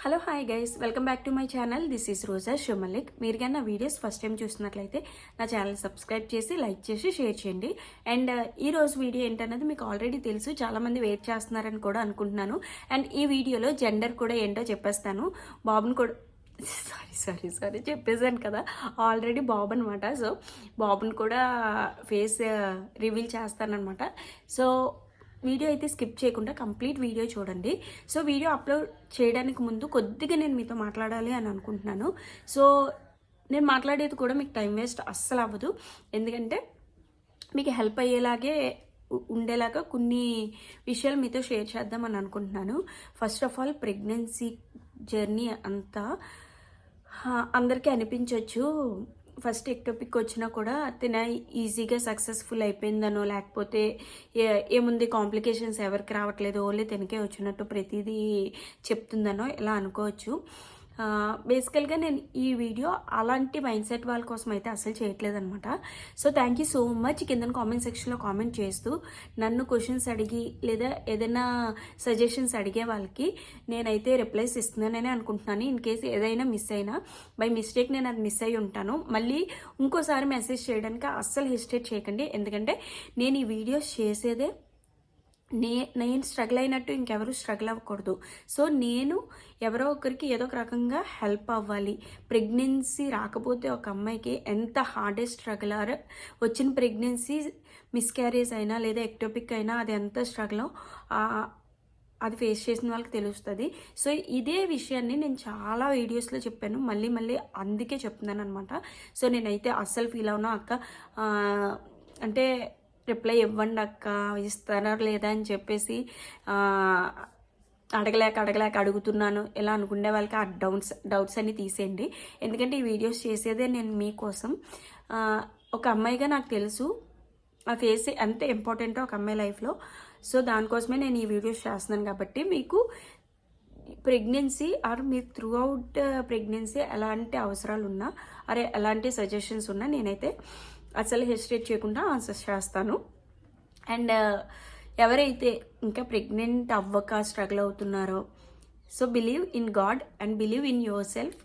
Hello hi guys, welcome back to my channel. This is Roja Shumalik. మీరు కానీ నా videos first time చూసినట్లయితే నా ఛానల్ సబ్స్క్రైబ్ చేసి లైక్ చేసి షేర్ చేయండి. అండ్ ఈ రోజు వీడియో ఏంటన్నది మీకు ఆల్రెడీ తెలుసు, చాలామంది వెయిట్ చేస్తున్నారని కూడా అనుకుంటున్నాను. అండ్ ఈ వీడియోలో జెండర్ కూడా ఏంటో చెప్పేస్తాను. బాబుని కూడా సారీ చెప్పేసాను కదా, ఆల్రెడీ బాబు అనమాట. సో బాబుని కూడా ఫేస్ రివీల్ చేస్తానమాట. సో వీడియో అయితే స్కిప్ చేయకుండా కంప్లీట్ వీడియో చూడండి. సో వీడియో అప్లోడ్ చేయడానికి ముందు కొద్దిగా నేను మీతో మాట్లాడాలి అని అనుకుంటున్నాను. సో నేను మాట్లాడేది కూడా మీకు టైం వేస్ట్ అస్సలు అవ్వదు, ఎందుకంటే మీకు హెల్ప్ అయ్యేలాగే ఉండేలాగా కొన్ని విషయాలు మీతో షేర్ చేద్దామని అనుకుంటున్నాను. First of all, pregnancy journey అంతా అందరికీ అనిపించవచ్చు, ఫస్ట్ ఎక్టోపిక్ వచ్చినా కూడా తిన ఈజీగా సక్సెస్ఫుల్ అయిపోయిందనో, లేకపోతే ఏముంది కాంప్లికేషన్స్ ఎవరికి రావట్లేదు, ఓన్లీ తినకే వచ్చినట్టు ప్రతిదీ చెప్తుందనో ఇలా అనుకోవచ్చు. బేసికల్గా నేను ఈ వీడియో అలాంటి మైండ్ సెట్ వాళ్ళ కోసం అయితే అసలు చేయట్లేదు అనమాట. So thank you so much. కింద కామెంట్ సెక్షన్లో కామెంట్ చేస్తూ నన్ను క్వశ్చన్స్ అడిగి లేదా ఏదైనా సజెషన్స్ అడిగే వాళ్ళకి నేనైతే రిప్లైస్ ఇస్తున్నానని అనుకుంటున్నాను. ఇన్ కేసు ఏదైనా మిస్ అయినా బై మిస్టేక్ నేను అది మిస్ అయ్యి ఉంటాను, మళ్ళీ ఇంకోసారి మెసేజ్ చేయడానికి అస్సలు హెసిటేట్ చేయకండి. ఎందుకంటే నేను ఈ వీడియోస్ చేసేదే నేను స్ట్రగుల్ అయినట్టు ఇంకెవరు స్ట్రగుల్ అవ్వకూడదు. సో నేను ఎవరో ఒకరికి ఏదో ఒక రకంగా హెల్ప్ అవ్వాలి. ప్రెగ్నెన్సీ రాకపోతే ఒక అమ్మాయికి ఎంత హార్డెస్ట్ స్ట్రగుల్ వచ్చిన ప్రెగ్నెన్సీ మిస్క్యారేజ్ అయినా లేదా ఎక్టోపిక్ అయినా అది ఎంత స్ట్రగుల్ అది ఫేస్ చేసిన వాళ్ళకి తెలుస్తుంది. సో ఇదే విషయాన్ని నేను చాలా వీడియోస్లో చెప్పాను, మళ్ళీ అందుకే చెప్తున్నాను అనమాట. సో నేనైతే అస్సలు ఫీల్ అవునా అక్క అంటే రిప్లై ఇవ్వండి అక్క, ఇస్తారా లేదా అని చెప్పేసి అడగలేక అడుగుతున్నాను ఇలా అనుకునే వాళ్ళకి ఆ డౌట్స్ అన్ని తీసేయండి. ఎందుకంటే ఈ వీడియోస్ చేసేదే నేను మీకోసం. ఒక అమ్మాయిగా నాకు తెలుసు ఆ ఫేస్ ఎంత ఇంపార్టెంటో ఒక అమ్మాయి లైఫ్లో. సో దానికోసమే నేను ఈ వీడియోస్ చేస్తున్నాను. కాబట్టి మీకు ప్రెగ్నెన్సీ మీరు త్రూ అవుట్ ప్రెగ్నెన్సీ ఎలాంటి అవసరాలు ఉన్నా ఎలాంటి సజెషన్స్ ఉన్నా నేనైతే అసలు హెసిటేట్ చేయకుండా ఆన్సర్స్ చేస్తాను. అండ్ ఎవరైతే ఇంకా ప్రెగ్నెంట్ అవ్వక స్ట్రగుల్ అవుతున్నారో, so believe in God and believe in your self.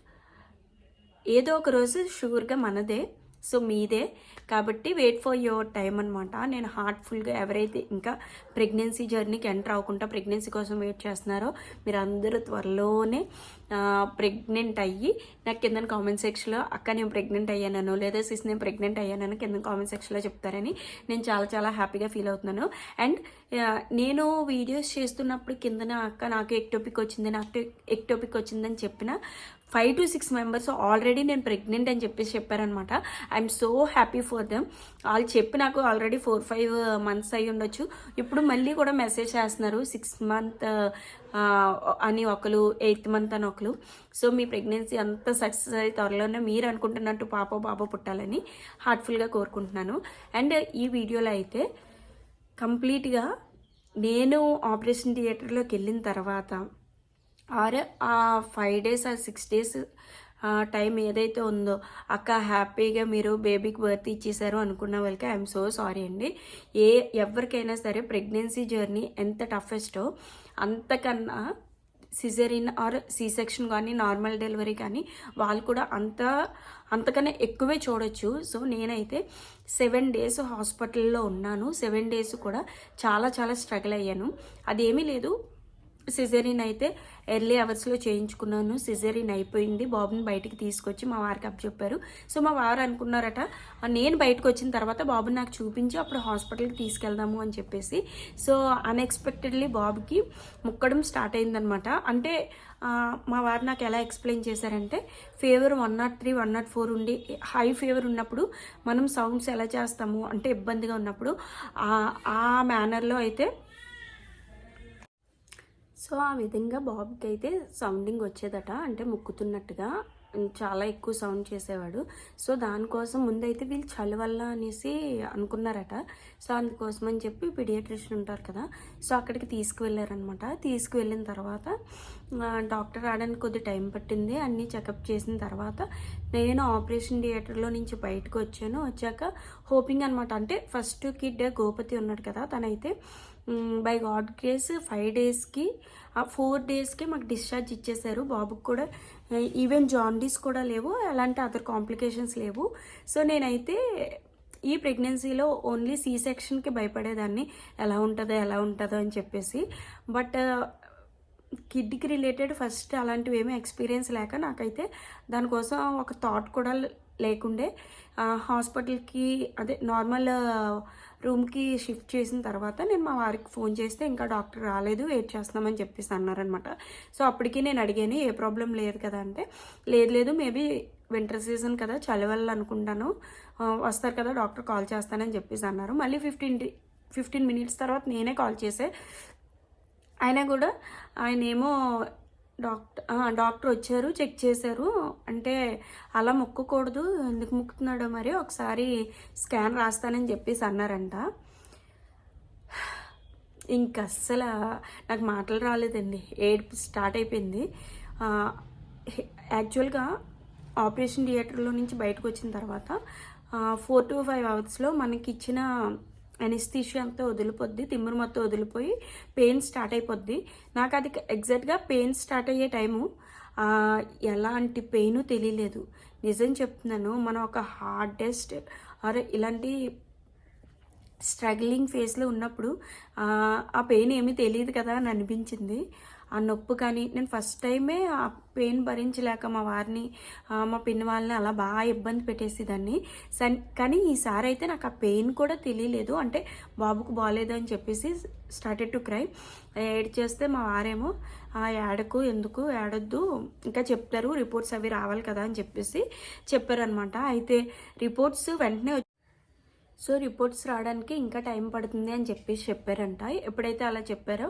ఏదో ఒక రోజు షూర్గా మనదే, సో మీదే. కాబట్టి వెయిట్ ఫర్ యువర్ టైం అనమాట. నేను హార్ట్ఫుల్గా ఎవరైతే ఇంకా ప్రెగ్నెన్సీ జర్నీకి ఎంటర్ అవ్వకుండా ప్రెగ్నెన్సీ కోసం వెయిట్ చేస్తున్నారో మీరు అందరూ త్వరలోనే ప్రెగ్నెంట్ అయ్యి నాకు కింద కామెంట్ సెక్షన్లో అక్క నేను ప్రెగ్నెంట్ అయ్యానో లేదా సిస్ నేను ప్రెగ్నెంట్ అయ్యానని కింద కామెంట్ సెక్షన్లో చెప్తారని నేను చాలా హ్యాపీగా ఫీల్ అవుతున్నాను. అండ్ నేను వీడియోస్ చేస్తున్నప్పుడు కిందన అక్క నాకు ఎక్టోపిక్ వచ్చిందని చెప్పిన 5 to 6 మెంబర్స్ ఆల్రెడీ నేను ప్రెగ్నెంట్ అని చెప్పారనమాట. I'm so happy for them. వాళ్ళు చెప్పి నాకు ఆల్రెడీ 4-5 months అయ్యి ఉండొచ్చు. ఇప్పుడు మళ్ళీ కూడా మెసేజ్ చేస్తున్నారు 6 month అని ఒకరు, 8th month అని ఒకరు. సో మీ ప్రెగ్నెన్సీ అంత సక్సెస్ అయ్యి త్వరలోనే మీరు అనుకుంటున్నట్టు బాబు పుట్టాలని హార్ట్ఫుల్గా కోరుకుంటున్నాను. అండ్ ఈ వీడియోలో అయితే కంప్లీట్గా నేను ఆపరేషన్ థియేటర్లోకి వెళ్ళిన తర్వాత ఆ 5 days ఆ 6 days టైం ఏదైతే ఉందో అక్క హ్యాపీగా మీరు బేబీకి బర్త్ ఇచ్చేసారు అనుకున్న వాళ్ళకి ఐఎమ్ సో సారీ అండి. ఎవరికైనా సరే ప్రెగ్నెన్సీ జర్నీ ఎంత టఫెస్టో అంతకన్నా సిజేరియన్ ఆర్ సి సెక్షన్ కానీ నార్మల్ డెలివరీ కానీ వాళ్ళు కూడా అంతకన్నా ఎక్కువే చూడొచ్చు. సో నేనైతే 7 days హాస్పిటల్లో ఉన్నాను. 7 days కూడా చాలా స్ట్రగుల్ అయ్యాను. అదేమీ లేదు, సిజేరియన్ అయితే ఎర్లీ అవర్స్లో చేయించుకున్నాను. సిజేరియన్ అయిపోయింది, బాబుని బయటికి తీసుకొచ్చి మా వారికి అప్పచెప్పారు. సో మా వారు అనుకున్నారట నేను బయటకు వచ్చిన తర్వాత బాబుని నాకు చూపించి అప్పుడు హాస్పిటల్కి తీసుకెళ్దాము అని చెప్పేసి. సో అన్ఎక్స్పెక్టెడ్లీ బాబుకి ముక్కడం స్టార్ట్ అయిందనమాట. అంటే మా వారు నాకు ఎలా ఎక్స్ప్లెయిన్ చేశారంటే ఫీవర్ 103, 104 ఉండి హై ఫీవర్ ఉన్నప్పుడు మనం సౌండ్స్ ఎలా చేస్తాము అంటే ఇబ్బందిగా ఉన్నప్పుడు ఆ మేనర్లో అయితే సో ఆ విధంగా బాబుకి అయితే సౌండింగ్ వచ్చేదట, అంటే ముక్కుతున్నట్టుగా చాలా ఎక్కువ సౌండ్ చేసేవాడు. సో దానికోసం ముందైతే వీళ్ళు చలి వల్ల అనేసి అనుకున్నారట. సో అందుకోసం అని చెప్పి పీడియాట్రిషియన్ ఉంటారు కదా, సో అక్కడికి తీసుకువెళ్ళారనమాట. తీసుకువెళ్ళిన తర్వాత డాక్టర్ రావడానికి కొద్ది టైం పట్టింది. అన్నీ చెకప్ చేసిన తర్వాత నేను ఆపరేషన్ థియేటర్లో నుంచి బయటకు వచ్చాక హోపింగ్ అనమాట. అంటే ఫస్ట్ కిడ్ గోపతి ఉన్నాడు కదా, తనైతే బై గాడ్ గ్రేస్ 5 డేస్కి 4 డేస్కి మాకు డిశ్చార్జ్ ఇచ్చేసారు. బాబుకి కూడా ఈవెన్ జాండీస్ కూడా లేవు, ఎలాంటి అదర్ కాంప్లికేషన్స్ లేవు. సో నేనైతే ఈ ప్రెగ్నెన్సీలో ఓన్లీ సీ సెక్షన్కి భయపడేదాన్ని, ఎలా ఉంటుందో అని చెప్పేసి. బట్ కిడ్కి రిలేటెడ్ ఫస్ట్ అలాంటివి ఏమీ ఎక్స్పీరియన్స్ లేక నాకైతే దానికోసం ఒక థాట్ కూడా లేకుండే హాస్పిటల్కి అదే నార్మల్ రూమ్కి షిఫ్ట్ చేసిన తర్వాత నేను మా వారికి ఫోన్ చేస్తే ఇంకా డాక్టర్ రాలేదు, వెయిట్ చేస్తున్నామని చెప్పేసి అన్నారనమాట. సో అప్పటికి నేను అడిగాను ఏ ప్రాబ్లం లేదు కదా అంటే, లేదు మేబీ వింటర్ సీజన్ కదా, చలి వల్ల అనుకుంటాను, వస్తారు కదా డాక్టర్ కాల్ చేస్తానని చెప్పేసి అన్నారు. మళ్ళీ 15 మినిట్స్ తర్వాత నేనే కాల్ చేసే, అయినా కూడా ఆయనేమో డాక్టర్ వచ్చారు, చెక్ చేశారు. అంటే అలా మొక్కకూడదు, ఎందుకు మొక్కుతున్నాడో మరి ఒకసారి స్కాన్ రాస్తానని చెప్పేసి అన్నారంట. ఇంక అస్సలు నాకు మాటలు రాలేదండి, ఏడుపు స్టార్ట్ అయిపోయింది. యాక్చువల్గా ఆపరేషన్ థియేటర్లో నుంచి బయటకు వచ్చిన తర్వాత 4 to 5 అవర్స్లో మనకి ఇచ్చిన ఎనెస్థీషియా అంతా వదిలిపోద్ది, తిమ్మిరి మొత్తం వదిలిపోయి పెయిన్ స్టార్ట్ అయిపోద్ది. నాకు అది ఎగ్జాక్ట్గా పెయిన్ స్టార్ట్ అయ్యే టైము ఎలాంటి పెయిన్ తెలియలేదు. నిజం చెప్తున్నాను, మనం ఒక హార్డెస్ట్ ఇలాంటి స్ట్రగ్లింగ్ ఫేస్లో ఉన్నప్పుడు ఆ పెయిన్ ఏమీ తెలియదు కదా అని అనిపించింది. ఆ నొప్పి కానీ నేను ఫస్ట్ టైమే ఆ పెయిన్ భరించలేక మా వారిని మా పిన్ని వాళ్ళని అలా బాగా ఇబ్బంది పెట్టేసేదాన్ని. కానీ ఈసారి అయితే నాకు ఆ పెయిన్ కూడా తెలియలేదు. అంటే బాబుకు బాగాలేదు అని చెప్పేసి స్టార్టెడ్ టు క్రై. ఏడ్చేస్తే మా వారేమో ఏడకు, ఎందుకు ఏడొద్దు, ఇంకా చెప్తారు, రిపోర్ట్స్ అవి రావాలి కదా అని చెప్పేసి చెప్పారనమాట. అయితే రిపోర్ట్స్ వెంటనే సో రిపోర్ట్స్ రావడానికి ఇంకా టైం పడుతుంది అని చెప్పేసి చెప్పారంట. ఎప్పుడైతే అలా చెప్పారో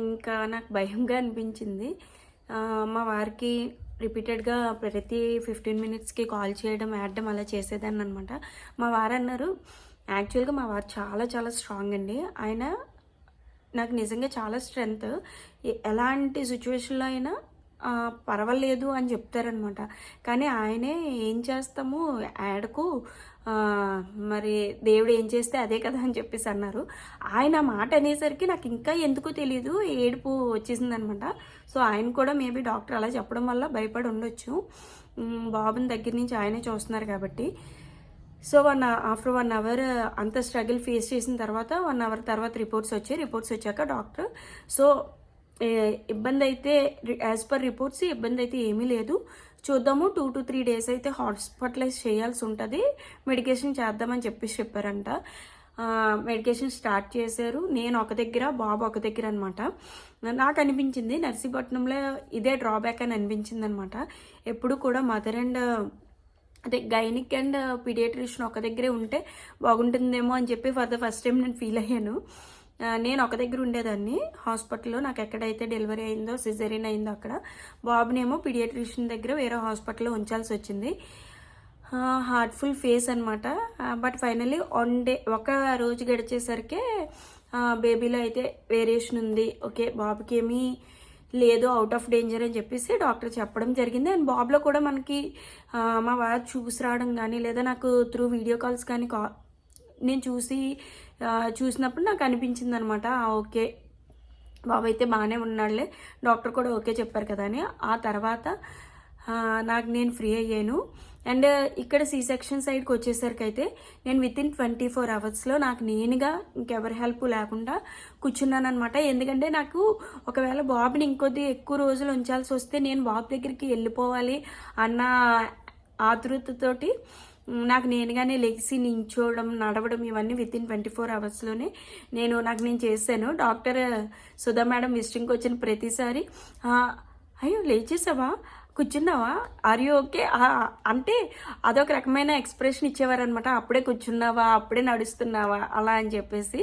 ఇంకా నాకు భయంగా అనిపించింది. మా వారికి రిపీటెడ్గా ప్రతి 15 మినిట్స్కి కాల్ చేయడం, యాడడం అలా చేసేదాన్ని అనమాట. మా వారు అన్నారు, యాక్చువల్గా మా వారు చాలా చాలా స్ట్రాంగ్ అండి. ఆయన నాకు నిజంగా చాలా స్ట్రెంగ్త్, ఎలాంటి సిచ్యువేషన్లో అయినా పర్వాలేదు అని చెప్తారనమాట. కానీ ఆయనే ఏం చేస్తాము ఏడకు, మరి దేవుడు ఏం చేస్తే అదే కదా అని చెప్పేసి అన్నారు. ఆయన మాట అనేసరికి నాకు ఇంకా ఎందుకో తెలియదు ఏడుపు వచ్చేసింది అనమాట. సో ఆయన కూడా మేబీ డాక్టర్ అలా చెప్పడం వల్ల భయపడి ఉండొచ్చు, బాబుని దగ్గర నుంచి ఆయనే చూస్తున్నారు కాబట్టి. సో ఆఫ్టర్ 1 అవర్ అంత స్ట్రగుల్ ఫేస్ చేసిన తర్వాత 1 అవర్ తర్వాత రిపోర్ట్స్ వచ్చాక డాక్టర్ సో ఇబ్బంది అయితే యాజ్ పర్ రిపోర్ట్స్ ఇబ్బంది అయితే ఏమీ లేదు, చూద్దాము 2 to 3 డేస్ అయితే హాస్పిటలైజ్ చేయాల్సి ఉంటుంది, మెడికేషన్ చేద్దామని చెప్పేసి చెప్పారంట. మెడికేషన్ స్టార్ట్ చేశారు. నేను ఒక దగ్గర, బాబు ఒక దగ్గర అనమాట. నాకు అనిపించింది నర్సీపట్నంలో ఇదే డ్రాబ్యాక్ అని అనిపించింది అనమాట. ఎప్పుడు కూడా మదర్ అండ్ అదే గైనిక్ అండ్ పీడియాట్రిషియన్ ఒక దగ్గరే ఉంటే బాగుంటుందేమో అని చెప్పి ఫర్ ద ఫస్ట్ టైం నేను ఫీల్ అయ్యాను. నేను ఒక దగ్గర ఉండేదాన్ని హాస్పిటల్లో, నాకు ఎక్కడైతే డెలివరీ అయిందో సిజేరియన్ అయిందో అక్కడ, బాబునేమో పీడియాట్రిషియన్ దగ్గర వేరే హాస్పిటల్లో ఉంచాల్సి వచ్చింది. హార్ట్ఫుల్ ఫేస్ అనమాట. బట్ ఫైనల్లీ ఒక రోజు గడిచేసరికి బేబీలో అయితే వేరియేషన్ ఉంది, ఓకే బాబుకి ఏమీ లేదు, అవుట్ ఆఫ్ డేంజర్ అని చెప్పేసి డాక్టర్ చెప్పడం జరిగింది. అండ్ బాబులో కూడా మనకి మా వారు చూసి రావడం కానీ లేదా నాకు త్రూ వీడియో కాల్స్ కానీ నేను చూసినప్పుడు నాకు అనిపించింది అనమాట, ఓకే బాబు అయితే బాగానే ఉన్నాడులే, డాక్టర్ కూడా ఓకే చెప్పారు కదా అని. ఆ తర్వాత నేను ఫ్రీ అయ్యాను. అండ్ ఇక్కడ సి సెక్షన్ సైడ్కి వచ్చేసరికి అయితే నేను వితిన్ 24 అవర్స్లో నాకు నేనుగా ఇంకెవరి హెల్ప్ లేకుండా కూర్చున్నాను అనమాట. ఎందుకంటే నాకు ఒకవేళ బాబుని ఇంకొద్ది ఎక్కువ రోజులు ఉంచాల్సి వస్తే నేను బాబు దగ్గరికి వెళ్ళిపోవాలి అన్న ఆతృతతోటి నాకు నేనుగానే లెగిసి నించోవడం, నడవడం ఇవన్నీ వితిన్ 24 అవర్స్లోనే నేను చేశాను. డాక్టర్ సుధా మేడం విజిటింగ్కి వచ్చిన ప్రతిసారి అయ్యో లేచేసావా, కూర్చున్నావా, ఆర్ యూ ఓకే అంటే అదొక రకమైన ఎక్స్ప్రెషన్ ఇచ్చేవారనమాట. అప్పుడే కూర్చున్నావా, అప్పుడే నడుస్తున్నావా అలా అని చెప్పేసి.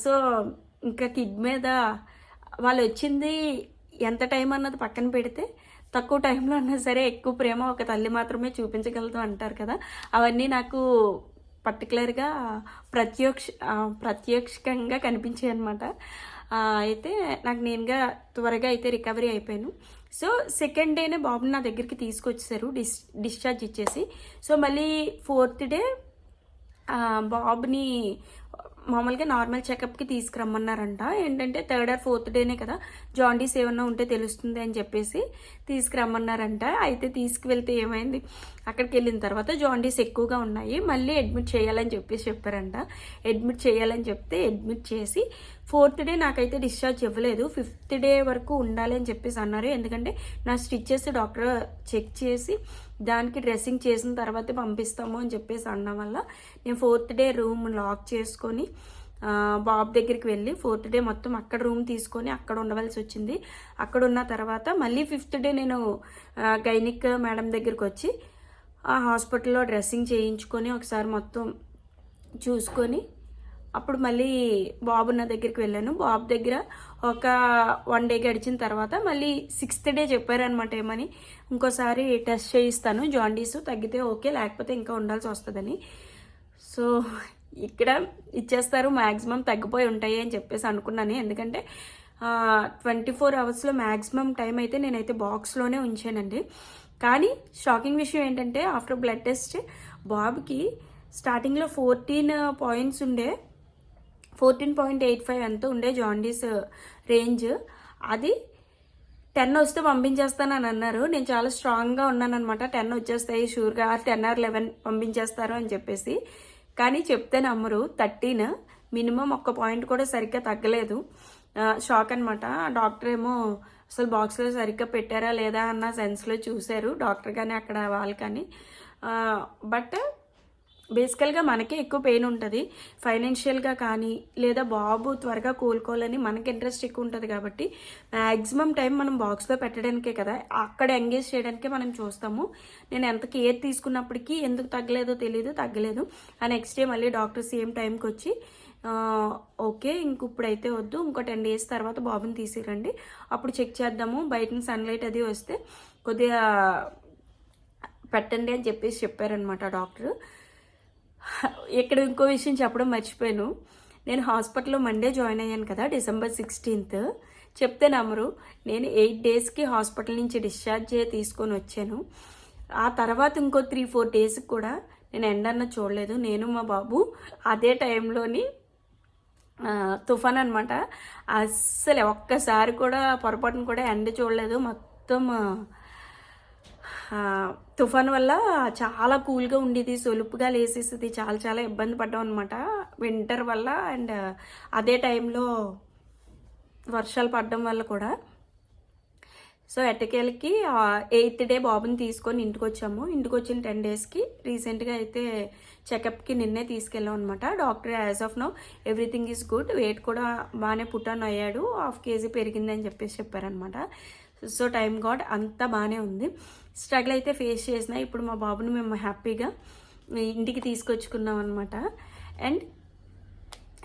సో ఇంకా కిడ్ మీద వాళ్ళు వచ్చింది ఎంత టైం అన్నది పక్కన పెడితే తక్కువ టైంలో అన్నా సరే ఎక్కువ ప్రేమ ఒక తల్లి మాత్రమే చూపించగలదు అంటారు కదా, అవన్నీ నాకు పర్టికులర్గా ప్రత్యక్షంగా కనిపించాయి అనమాట. అయితే నాకు నేనుగా త్వరగా అయితే రికవరీ అయిపోయాను. సో సెకండ్ డేనే బాబుని నా దగ్గరికి తీసుకొచ్చేసారు డిశ్చార్జ్ ఇచ్చేసి. సో మళ్ళీ 4th డే బాబుని మామూలుగా నార్మల్ చెకప్కి తీసుకురమ్మన్నారంట. ఏంటంటే 3rd or 4th డేనే కదా, జాండీస్ ఏమన్నా ఉంటే తెలుస్తుంది అని చెప్పేసి తీసుకురమ్మన్నారంట. అయితే తీసుకువెళ్తే ఏమైంది, అక్కడికి వెళ్ళిన తర్వాత జాండీస్ ఎక్కువగా ఉన్నాయి, మళ్ళీ అడ్మిట్ చేయాలని చెప్పేసి చెప్పారంట. అడ్మిట్ చేయాలని చెప్తే అడ్మిట్ చేసి 4th డే నాకైతే డిశ్చార్జ్ ఇవ్వలేదు, 5th డే వరకు ఉండాలి అని చెప్పేసి అన్నారు. ఎందుకంటే నా స్టిచ్చెస్ డాక్టర్ చెక్ చేసి దానికి డ్రెస్సింగ్ చేసిన తర్వాతే పంపిస్తాము అని చెప్పేసి అనడం వల్ల నేను 4th డే రూమ్ లాక్ చేసుకొని బాబు దగ్గరికి వెళ్ళి 4th డే మొత్తం అక్కడ రూమ్ తీసుకొని అక్కడ ఉండవలసి వచ్చింది. అక్కడ ఉన్న తర్వాత మళ్ళీ 5th డే నేను గైనిక్ మేడం దగ్గరికి వచ్చి ఆ హాస్పిటల్లో డ్రెస్సింగ్ చేయించుకొని ఒకసారి మొత్తం చూసుకొని అప్పుడు మళ్ళీ బాబు నా దగ్గరికి వెళ్ళాను. బాబు దగ్గర ఒక 1 డే గడిచిన తర్వాత మళ్ళీ 6th డే చెప్పారనమాట, ఏమని ఇంకోసారి టెస్ట్ చేయిస్తాను, జాండీస్ తగ్గితే ఓకే, లేకపోతే ఇంకా ఉండాల్సి వస్తుందని. సో ఇక్కడ ఇచ్చేస్తారు, మ్యాక్సిమం తగ్గిపోయి ఉంటాయి అని చెప్పేసి అనుకున్నాను. ఎందుకంటే 24 అవర్స్లో మ్యాక్సిమం టైం అయితే నేనైతే బాక్స్లోనే ఉంచానండి. కానీ షాకింగ్ విషయం ఏంటంటే ఆఫ్టర్ బ్లడ్ టెస్ట్ బాబుకి స్టార్టింగ్లో 14 పాయింట్స్ ఉండే, 14.85 ఎంత ఉండే జాండీస్ రేంజ్, అది 10 వస్తే పంపించేస్తానని అన్నారు. నేను చాలా స్ట్రాంగ్గా ఉన్నానమాట, 10 వచ్చేస్తాయి షూర్గా, 10 or 11 పంపించేస్తారు అని చెప్పేసి. కానీ చెప్తే నమ్మరు, 13 మినిమం, ఒక్క పాయింట్ కూడా సరిగ్గా తగ్గలేదు. షాక్ అనమాట. డాక్టర్ ఏమో అసలు బాక్స్లో సరిగ్గా పెట్టారా లేదా అన్న సెన్స్లో చూశారు, డాక్టర్ కానీ అక్కడ వాళ్ళు కానీ. బట్ బేసికల్గా మనకే ఎక్కువ పెయిన్ ఉంటుంది, ఫైనాన్షియల్గా కానీ లేదా బాబు త్వరగా కోలుకోవాలని మనకి ఇంట్రెస్ట్ ఎక్కువ ఉంటుంది. కాబట్టి మ్యాక్సిమం టైం మనం బాక్స్లో పెట్టడానికే కదా, అక్కడ ఎంగేజ్ చేయడానికే మనం చూస్తాము. నేను ఎంత కేర్ తీసుకున్నప్పటికీ ఎందుకు తగ్గలేదో తెలియదు, తగ్గలేదు. ఆ నెక్స్ట్ డే మళ్ళీ డాక్టర్ సేమ్ టైంకి వచ్చి ఓకే ఇంక ఇప్పుడైతే వద్దు, ఇంకో 10 days తర్వాత బాబుని తీసిరండి, అప్పుడు చెక్ చేద్దాము, బయట సన్లైట్ అది వస్తే కొద్దిగా పెట్టండి అని చెప్పేసి చెప్పారనమాట డాక్టర్. ఇక్కడ ఇంకో విషయం చెప్పడం మర్చిపోయాను. నేను హాస్పిటల్లో మండే జాయిన్ అయ్యాను కదా, December 16th. చెప్తే నమ్మరు, నేను 8 daysకి హాస్పిటల్ నుంచి డిశ్చార్జ్ తీసుకొని వచ్చాను. ఆ తర్వాత ఇంకో 3-4 daysకి కూడా నేను ఎండన్న చూడలేదు. నేను మా బాబు అదే టైంలోని తుఫాన్ అనమాట, అస్సలు ఒక్కసారి కూడా పొరపాటును కూడా ఎండ చూడలేదు. మొత్తం తుఫాన్ వల్ల చాలా కూల్గా ఉండేది, సొలుపుగా లేసేసేది, చాలా చాలా ఇబ్బంది పడ్డాం అనమాట వింటర్ వల్ల. అండ్ అదే టైంలో వర్షాలు పడడం వల్ల కూడా. సో ఎట్టకేలకి 8th డే బాబుని తీసుకొని ఇంటికి వచ్చాము. ఇంటికి వచ్చిన 10 daysకి రీసెంట్గా అయితే చెకప్కి నిన్నే తీసుకెళ్ళాం అనమాట. Doctor as of now everything is good, weight కూడా బాగానే పుట్టాన్ అయ్యాడు, 1/2 kg పెరిగిందని చెప్పేసి చెప్పారనమాట. సో టైం గాడ్ అంతా బాగానే ఉంది. స్ట్రగుల్ అయితే ఫేస్ చేసిన, ఇప్పుడు మా బాబుని మేము హ్యాపీగా ఇంటికి తీసుకొచ్చుకున్నాం అనమాట. అండ్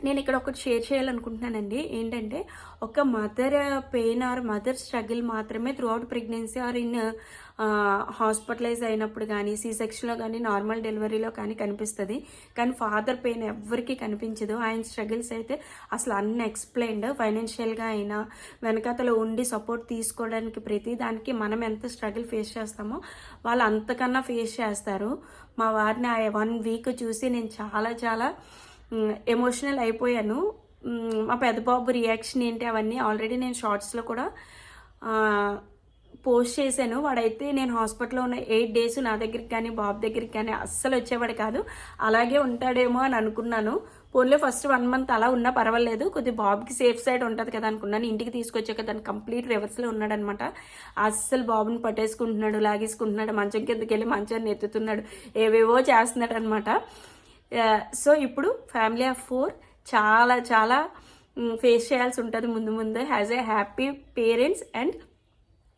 నేను ఇక్కడ ఒకటి షేర్ చేయాలనుకుంటున్నానండి. ఏంటంటే ఒక mother pain or mother struggle మాత్రమే throughout pregnancy or in hospitalise అయినప్పుడు కానీ, C-sectionలో కానీ, నార్మల్ డెలివరీలో కానీ కనిపిస్తుంది. కానీ ఫాదర్ పెయిన్ ఎవ్వరికీ కనిపించదు. ఆయన స్ట్రగుల్స్ అయితే అసలు అన్ఎక్స్ప్లెయిన్డ్. ఫైనాన్షియల్గా అయినా వెనకాతలో ఉండి సపోర్ట్ తీసుకోవడానికి ప్రతి దానికి మనం ఎంత స్ట్రగుల్ ఫేస్ చేస్తామో వాళ్ళు అంతకన్నా ఫేస్ చేస్తారు. మా వారిని ఆ 1 week చూసి నేను చాలా చాలా ఎమోషనల్ అయిపోయాను. మా పెద్ద బాబు రియాక్షన్ ఏంటి అవన్నీ ఆల్రెడీ నేను షార్ట్స్లో కూడా పోస్ట్ చేశాను. వాడైతే నేను హాస్పిటల్లో ఉన్న 8 days నా దగ్గరికి కానీ బాబు దగ్గరికి కానీ అస్సలు వచ్చేవాడు కాదు. అలాగే ఉంటాడేమో అని అనుకున్నాను. పోన్లే ఫస్ట్ 1 month అలా ఉన్నా పర్వాలేదు, కొద్దిగా బాబుకి సేఫ్ సైడ్ ఉంటుంది కదా అనుకున్నాను. ఇంటికి తీసుకొచ్చాక దాన్ని కంప్లీట్ రివర్స్లో ఉన్నాడనమాట. అస్సలు బాబుని పట్టేసుకుంటున్నాడు, లాగేసుకుంటున్నాడు, మంచం కిందకి వెళ్ళి మంచాన్ని ఎత్తుతున్నాడు, ఏవేవో చేస్తున్నాడు అనమాట. సో ఇప్పుడు ఫ్యామిలీ ఆఫ్ 4 చాలా చాలా ఫేస్ చేయాల్సి ఉంటుంది ముందు ముందు as a happy parents. And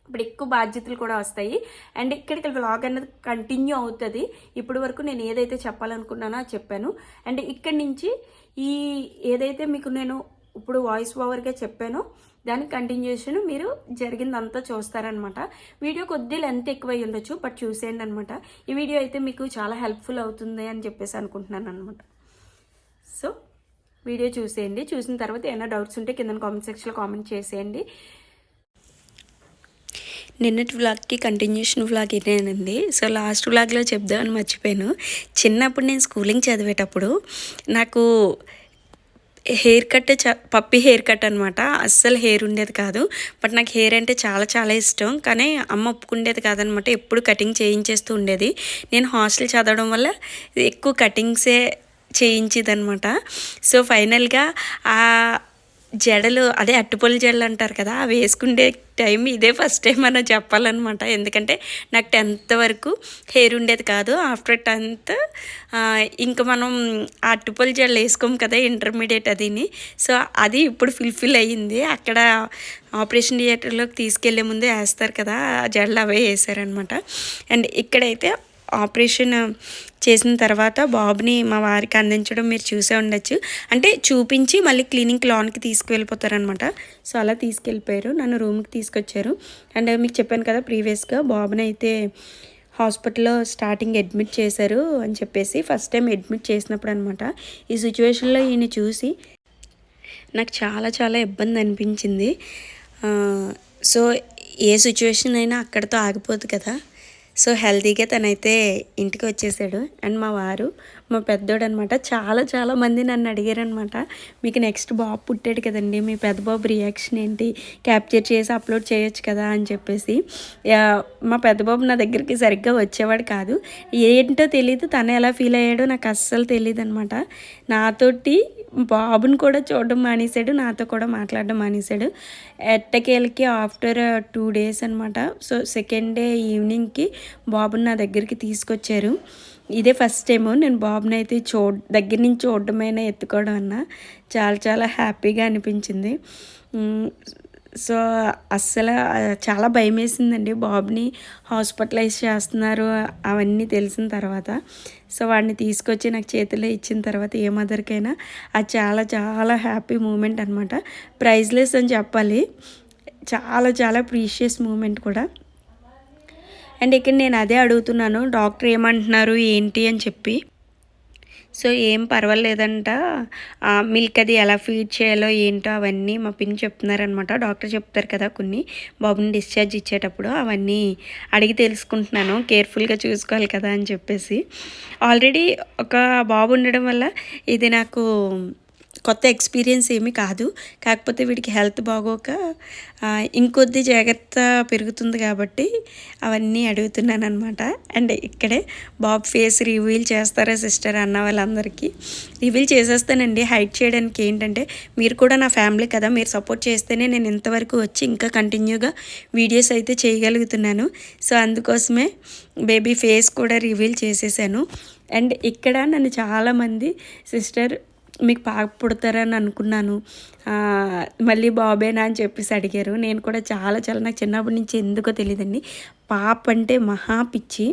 ఇప్పుడు ఎక్కువ బాధ్యతలు కూడా వస్తాయి. అండ్ ఇక్కడికి వ్లాగ్ అనేది కంటిన్యూ అవుతుంది. ఇప్పటి వరకు నేను ఏదైతే చెప్పాలనుకున్నానో అది చెప్పాను. అండ్ ఇక్కడి నుంచి ఈ ఏదైతే మీకు నేను ఇప్పుడు వాయిస్ ఓవర్గా చెప్పానో దాని కంటిన్యూషన్ మీరు జరిగిందంతా చూస్తారనమాట. వీడియో కొద్ది లెంత్ ఎక్కువై ఉండొచ్చు, బట్ చూసేయండి అనమాట. ఈ వీడియో అయితే మీకు చాలా హెల్ప్ఫుల్ అవుతుంది అని చెప్పేసి అనుకుంటున్నాను అనమాట. సో వీడియో చూసేయండి. చూసిన తర్వాత ఏమైనా డౌట్స్ ఉంటే కింద కామెంట్ సెక్షన్లో కామెంట్ చేసేయండి. నిన్నటి వ్లాగ్కి కంటిన్యూషన్ వ్లాగ్ ఇదేనండి. సో లాస్ట్ వ్లాగ్లో చెప్దామని మర్చిపోయాను. చిన్నప్పుడు నేను స్కూలింగ్ చదివేటప్పుడు నాకు hair cut puppy hair cut అనమాట. అస్సలు హెయిర్ ఉండేది కాదు. బట్ నాకు హెయిర్ అంటే చాలా చాలా ఇష్టం. కానీ అమ్మ ఒప్పుకుండేది కాదనమాట. ఎప్పుడు కటింగ్ చేయించేస్తూ ఉండేది. నేను హాస్టల్ చదవడం వల్ల ఎక్కువ కటింగ్సే చేయించేదనమాట. సో ఫైనల్గా ఆ జడలు అదే అట్టుపొలి జడలు అంటారు కదా, అవి వేసుకునే టైం ఇదే ఫస్ట్ టైం అని చెప్పాలన్నమాట. ఎందుకంటే నాకు 10th వరకు హెయిర్ ఉండేది కాదు. ఆఫ్టర్ 10th ఇంకా మనం ఆ అట్టుపొలి జడలు వేసుకోము కదా ఇంటర్మీడియట్ అదిని. సో అది ఇప్పుడు ఫుల్ఫిల్ అయ్యింది. అక్కడ ఆపరేషన్ థియేటర్లోకి తీసుకెళ్లే ముందే వేస్తారు కదా, ఆ జడలు అవే వేసారనమాట. అండ్ ఇక్కడైతే ఆపరేషన్ చేసిన తర్వాత బాబుని మా వారికి అందించడం మీరు చూసే ఉండొచ్చు. అంటే చూపించి మళ్ళీ క్లినిక్ లాన్కి తీసుకువెళ్ళిపోతారనమాట. సో అలా తీసుకెళ్ళిపోయారు, నన్ను రూమ్కి తీసుకొచ్చారు. అండ్ మీకు చెప్పాను కదా ప్రీవియస్గా బాబుని అయితే హాస్పిటల్లో స్టార్టింగ్ అడ్మిట్ చేశారు అని చెప్పేసి. ఫస్ట్ టైం అడ్మిట్ చేసినప్పుడు అనమాట ఈ సిచ్యువేషన్లో ఈయన చూసి నాకు చాలా చాలా ఇబ్బంది అనిపించింది. సో ఏ సిచ్యువేషన్ అయినా అక్కడితో ఆగిపోదు కదా. సో హెల్తీగా తనైతే ఇంటికి వచ్చేసాడు. అండ్ మా వారు మా పెద్దోడు అనమాట. చాలా చాలా మంది నన్ను అడిగారనమాట, మీకు నెక్స్ట్ బాబు పుట్టాడు కదండి, మీ పెద్ద బాబు రియాక్షన్ ఏంటి, క్యాప్చర్ చేసి అప్లోడ్ చేయొచ్చు కదా అని చెప్పేసి. మా పెద్ద బాబు నా దగ్గరికి సరిగ్గా వచ్చేవాడు కాదు. ఏంటో తెలియదు, తను ఎలా ఫీల్ అయ్యాడో నాకు అస్సలు తెలియదు అనమాట. నాతోటి బాబుని కూడా చూడడం మానేశాడు, నాతో కూడా మాట్లాడడం మానేశాడు. ఎట్టకేలకి ఆఫ్టర్ 2 days అనమాట. సో సెకండ్ డే ఈవినింగ్కి బాబుని నా దగ్గరికి తీసుకొచ్చారు. ఇదే ఫస్ట్ టైము నేను బాబుని అయితే దగ్గర నుంచి చూడడమైనా ఎత్తుకోవడం అన్నా చాలా చాలా హ్యాపీగా అనిపించింది. సో అస్సలు చాలా భయం వేసిందండి బాబుని హాస్పిటలైజ్ చేస్తున్నారు అవన్నీ తెలిసిన తర్వాత. సో వాడిని తీసుకొచ్చి నాకు చేతిలో ఇచ్చిన తర్వాత ఏ మదర్కైనా అది చాలా చాలా హ్యాపీ మూమెంట్ అనమాట. ప్రైజ్లెస్ అని చెప్పాలి, చాలా చాలా ప్రీషియస్ మూమెంట్ కూడా. అండ్ ఇక్కడ నేను అదే అడుగుతున్నాను, డాక్టర్ ఏమంటున్నారు ఏంటి అని చెప్పి. సో ఏం పర్వాలేదంట, మిల్క్ అది ఎలా ఫీడ్ చేయాలో ఏంటో అవన్నీ మా పిన్ని చెప్తున్నారనమాట. డాక్టర్ చెప్తారు కదా కొన్ని, బాబుని డిశ్చార్జ్ ఇచ్చేటప్పుడు అవన్నీ అడిగి తెలుసుకుంటున్నాను, కేర్ఫుల్గా చూసుకోవాలి కదా అని చెప్పేసి. ఆల్రెడీ ఒక బాబు ఉండడం వల్ల ఇది నాకు కొత్త ఎక్స్పీరియన్స్ ఏమీ కాదు. కాకపోతే వీడికి హెల్త్ బాగోక ఇంకొద్ది జాగ్రత్త పెరుగుతుంది కాబట్టి అవన్నీ అడుగుతున్నాను అనమాట. అండ్ ఇక్కడే బాబు ఫేస్ రివీల్ చేస్తారా సిస్టర్ అన్న వాళ్ళందరికీ రివీల్ చేసేస్తానండి. హైడ్ చేయడానికి ఏంటంటే మీరు కూడా నా ఫ్యామిలీ కదా, మీరు సపోర్ట్ చేస్తేనే నేను ఇంతవరకు వచ్చి ఇంకా కంటిన్యూగా వీడియోస్ అయితే చేయగలుగుతున్నాను. సో అందుకోసమే బేబీ ఫేస్ కూడా రివీల్ చేసేసాను. అండ్ ఇక్కడ నన్ను చాలామంది సిస్టర్ మీకు పాప పుడతారని అనుకున్నాను, మళ్ళీ బాబేనా అని చెప్పేసి అడిగారు. నేను కూడా చాలా చాలా నాకు చిన్నప్పటి నుంచి ఎందుకో తెలియదండి పాప అంటే మహా పిచ్చి.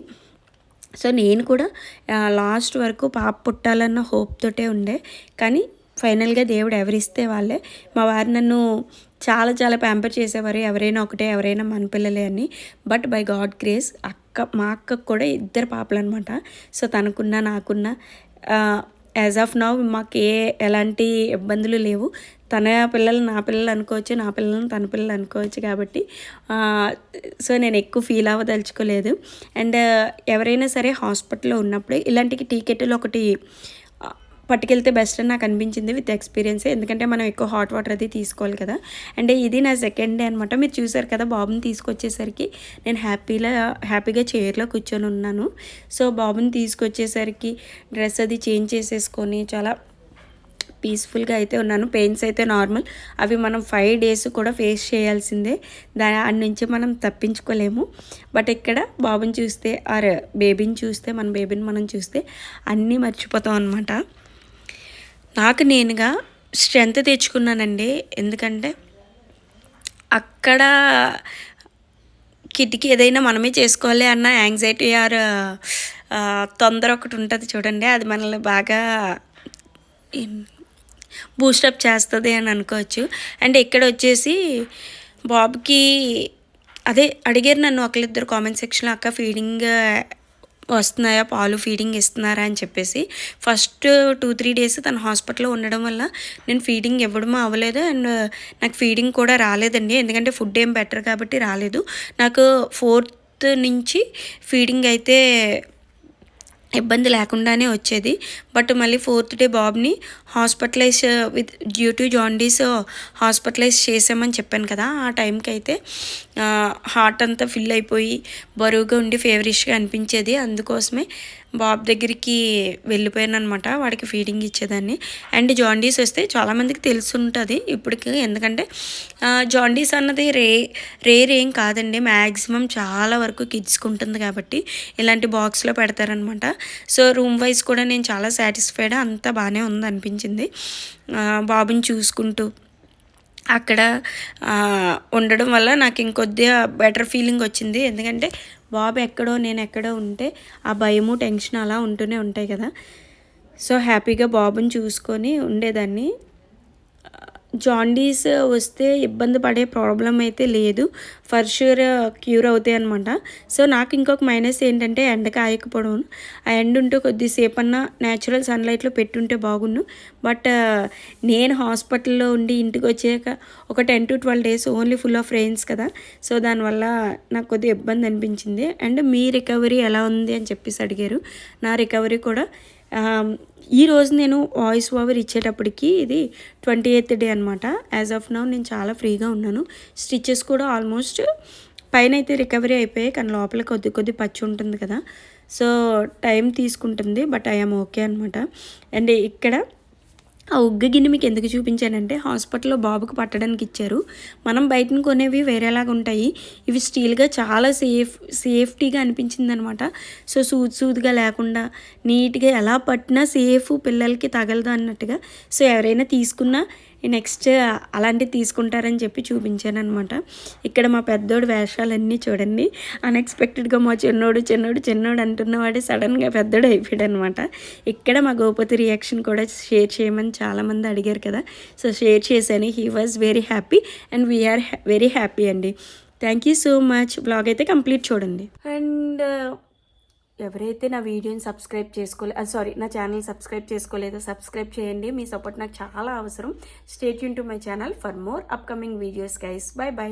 సో నేను కూడా లాస్ట్ వరకు పాప పుట్టాలన్న హోప్ తోటే ఉండే. కానీ ఫైనల్గా దేవుడు ఎవరిస్తే వాళ్ళే. మా వారు నన్ను చాలా చాలా ప్యాంపర్ చేసేవారు, ఎవరైనా ఒకటే, ఎవరైనా మన పిల్లలే అని. బట్ బై గాడ్ గ్రేస్ మా అక్కకు కూడా 2 పాపలు అనమాట. సో తనకున్న నాకున్న యాజ్ ఆఫ్ నౌ మాకు ఎలాంటి ఇబ్బందులు లేవు. తన పిల్లలు నా పిల్లలు అనుకోవచ్చు, నా పిల్లలను తన పిల్లలు అనుకోవచ్చు. కాబట్టి సో నేను ఎక్కువ ఫీల్ అవ్వదలుచుకోలేదు. అండ్ ఎవరైనా సరే హాస్పిటల్లో ఉన్నప్పుడు ఇలాంటి టికెట్లు ఒకటి పట్టుకెళ్తే బెస్ట్ అని నాకు అనిపించింది విత్ ఎక్స్పీరియన్స్. ఎందుకంటే మనం ఎక్కువ హాట్ వాటర్ అది తీసుకోవాలి కదా. అండ్ ఇది నా సెకండ్ డే అనమాట. మీరు చూసారు కదా బాబుని తీసుకొచ్చేసరికి నేను హ్యాపీగా చైర్లో కూర్చొని ఉన్నాను. సో బాబుని తీసుకొచ్చేసరికి డ్రెస్ అది చేంజ్ చేసేసుకొని చాలా పీస్ఫుల్గా అయితే ఉన్నాను. పెయిన్స్ అయితే నార్మల్, అవి మనం 5 days కూడా ఫేస్ చేయాల్సిందే, దాని నుంచి మనం తప్పించుకోలేము. బట్ ఇక్కడ బాబుని చూస్తే ఆర్ బేబీని చూస్తే, మన బేబీని మనం చూస్తే అన్నీ మర్చిపోతాం అనమాట. నాకు నేనుగా స్ట్రెంత్ తెచ్చుకున్నానండి. ఎందుకంటే అక్కడ కిడ్కి ఏదైనా మనమే చేసుకోవాలి అన్న యాంగ్జైటీ ఆర్ తొందర ఒకటి ఉంటుంది చూడండి, అది మనల్ని బాగా బూస్టప్ చేస్తుంది అని అనుకోవచ్చు. అండ్ ఇక్కడ వచ్చేసి బాబుకి అదే అడిగారు నన్ను ఒకరిద్దరు కామెంట్ సెక్షన్లో, అక్క ఫీడింగ్ వస్తున్నాయా, పాలు ఫీడింగ్ ఇస్తున్నారా అని చెప్పేసి. ఫస్ట్ 2-3 days తన హాస్పిటల్లో ఉండడం వల్ల నేను ఫీడింగ్ ఇవ్వడం అవ్వలేదు. అండ్ నాకు ఫీడింగ్ కూడా రాలేదండి, ఎందుకంటే ఫుడ్ ఏం బెటర్ కాబట్టి రాలేదు. నాకు 4th నుంచి ఫీడింగ్ అయితే ఇబ్బంది లేకుండానే వచ్చేది. బట్ మళ్ళీ 4th డే బాబుని hospitalise with due to jaundice hospitalise చేసామని చెప్పాను కదా. ఆ టైంకి అయితే హార్ట్ అంతా ఫిల్ అయిపోయి బరువుగా ఉండి ఫేవరిష్గా అనిపించేది. అందుకోసమే బాబు దగ్గరికి వెళ్ళిపోయాను అనమాట. వాడికి ఫీడింగ్ ఇచ్చేదాన్ని. అండ్ జాండీస్ వస్తే చాలామందికి తెలుసుంటుంది ఇప్పటికి, ఎందుకంటే జాండీస్ అన్నది రేర్ ఏం కాదండి. మ్యాక్సిమం చాలా వరకు కిడ్స్కి ఉంటుంది కాబట్టి ఇలాంటి బాక్స్లో పెడతారనమాట. సో రూమ్ వైజ్ కూడా నేను చాలా సాటిస్ఫైడ్, అంతా బాగానే ఉంది అనిపించింది. బాబుని చూసుకుంటూ అక్కడ ఉండడం వల్ల నాకు ఇంకొద్దిగా బెటర్ ఫీలింగ్ వచ్చింది. ఎందుకంటే బాబు ఎక్కడో నేను ఎక్కడో ఉంటే ఆ భయము టెన్షన్ అలా ఉంటూనే ఉంటాయి కదా. సో హ్యాపీగా బాబుని చూసుకొని ఉండేదాన్ని. జాండీస్ వస్తే ఇబ్బంది పడే ప్రాబ్లం అయితే లేదు, ఫర్ ష్యూర్ క్యూర్ అవుతాయి అనమాట. సో నాకు ఇంకొక మైనస్ ఏంటంటే ఎండ కాయకపోవడం. ఆ ఎండ ఉంటే కొద్దిసేపు అన్నా న్యాచురల్ సన్లైట్లో పెట్టుంటే బాగుండు. బట్ నేను హాస్పిటల్లో ఉండి ఇంటికి వచ్చాక ఒక 10 to 12 days only full of rains కదా. సో దానివల్ల నాకు కొద్దిగా ఇబ్బంది అనిపించింది. అండ్ మీ రికవరీ ఎలా ఉంది అని చెప్పేసి అడిగారు. నా రికవరీ కూడా ఈరోజు నేను వాయిస్ ఓవర్ ఇచ్చేటప్పటికి ఇది 28th డే అనమాట. యాజ్ ఆఫ్ నౌ నేను చాలా ఫ్రీగా ఉన్నాను. స్టిచెస్ కూడా ఆల్మోస్ట్ పైన అయితే రికవరీ అయిపోయాయి, కానీ లోపల కొద్ది పచ్చి ఉంటుంది కదా. సో టైం తీసుకుంటుంది, బట్ ఐఎమ్ ఓకే అనమాట. అండ్ ఇక్కడ ఆ ఉగ్గు గిన్నె మీకు ఎందుకు చూపించానంటే హాస్పిటల్లో బాబుకు పట్టడానికి ఇచ్చారు. మనం బయటను కొనేవి వేరేలాగా ఉంటాయి, ఇవి స్టీల్గా చాలా సేఫ్టీగా అనిపించింది అనమాట. సో సూదిగా లేకుండా నీట్గా ఎలా పట్టినా సేఫ్, పిల్లలకి తగలదు అన్నట్టుగా. సో ఎవరైనా తీసుకున్నా నెక్స్ట్ అలాంటివి తీసుకుంటారని చెప్పి చూపించాను అనమాట. ఇక్కడ మా పెద్దోడు వేషాలన్నీ చూడండి. అన్ఎక్స్పెక్టెడ్గా మా చిన్నోడు అంటున్నవాడే సడన్గా పెద్దోడు అయిపోయాడు అనమాట. ఇక్కడ మా గోపతి రియాక్షన్ కూడా షేర్ చేయమని చాలామంది అడిగారు కదా. సో షేర్ చేశాను. He was very happy and we're very happy అండి. Thank you so much. Blog అయితే కంప్లీట్ చూడండి. అండ్ ఎవరైతే నా వీడియోని నా ఛానల్ సబ్స్క్రైబ్ చేసుకోలేదో సబ్స్క్రైబ్ చేయండి. మీ సపోర్ట్ నాకు చాలా అవసరం. Stay tune to my channel for more upcoming videos guys. By by.